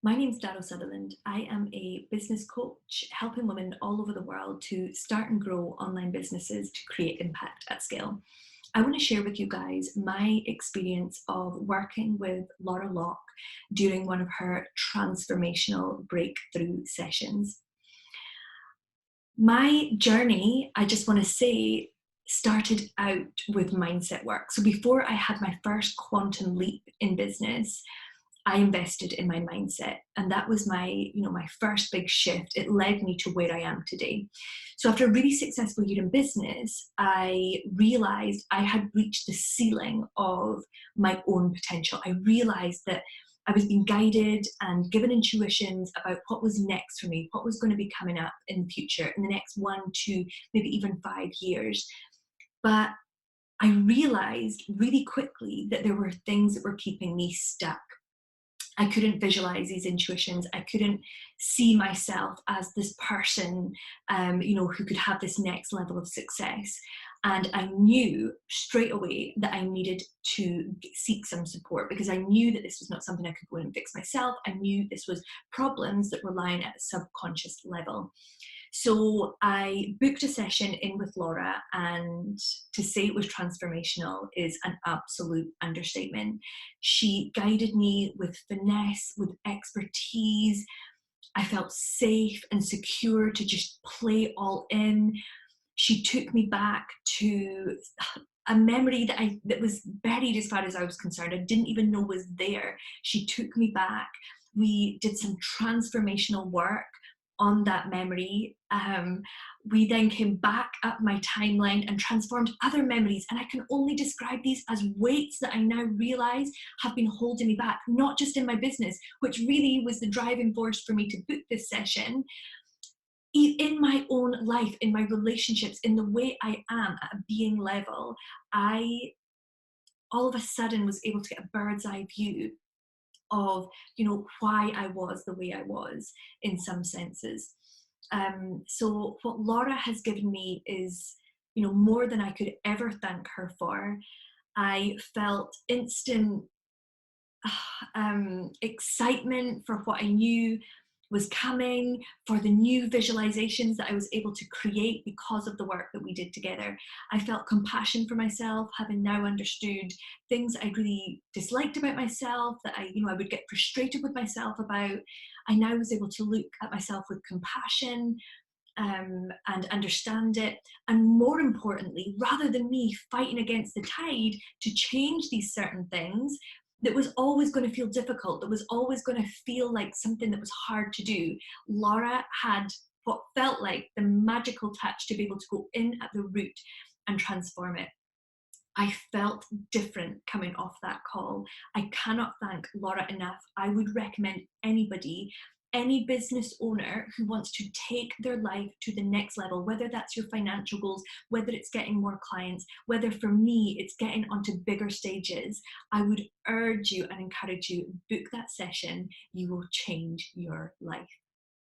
My name's Darrow Sutherland. I am a business coach helping women all over the world to start and grow online businesses to create impact at scale. I want to share with you guys my experience of working with Laura Locke during one of her transformational breakthrough sessions. My journey, I just want to say, started out with mindset work. So before I had my first quantum leap in business, I invested in my mindset, and that was my first big shift. It led me to where I am today. So after a really successful year in business, I realized I had reached the ceiling of my own potential. I realized that I was being guided and given intuitions about what was next for me, what was going to be coming up in the future, in the next 1, 2, maybe even 5 years. But I realized really quickly that there were things that were keeping me stuck. I couldn't visualize these intuitions. I couldn't see myself as this person, who could have this next level of success. And I knew straight away that I needed to seek some support because I knew that this was not something I could go and fix myself. I knew this was problems that were lying at a subconscious level. So I booked a session in with Laura, and to say it was transformational is an absolute understatement. She guided me with finesse, with expertise. I felt safe and secure to just play all in. She took me back to a memory that was buried as far as I was concerned. I didn't even know was there. She took me back. We did some transformational work on that memory. We then came back up my timeline and transformed other memories. And I can only describe these as weights that I now realize have been holding me back, not just in my business, which really was the driving force for me to book this session. In my own life, in my relationships, in the way I am at a being level, I all of a sudden was able to get a bird's eye view of why I was the way I was in some senses. So what Laura has given me is more than I could ever thank her for. I felt instant excitement for what I knew was coming, for the new visualizations that I was able to create because of the work that we did together. I felt compassion for myself, having now understood things I really disliked about myself, that I would get frustrated with myself about. I now was able to look at myself with compassion, and understand it. And more importantly, rather than me fighting against the tide to change these certain things, that was always going to feel difficult, that was always going to feel like something that was hard to do, Laura had what felt like the magical touch to be able to go in at the root and transform it. I felt different coming off that call. I cannot thank Laura enough. I would recommend anybody, any business owner who wants to take their life to the next level, whether that's your financial goals, whether it's getting more clients, whether for me it's getting onto bigger stages, I would urge you and encourage you, book that session. You will change your life.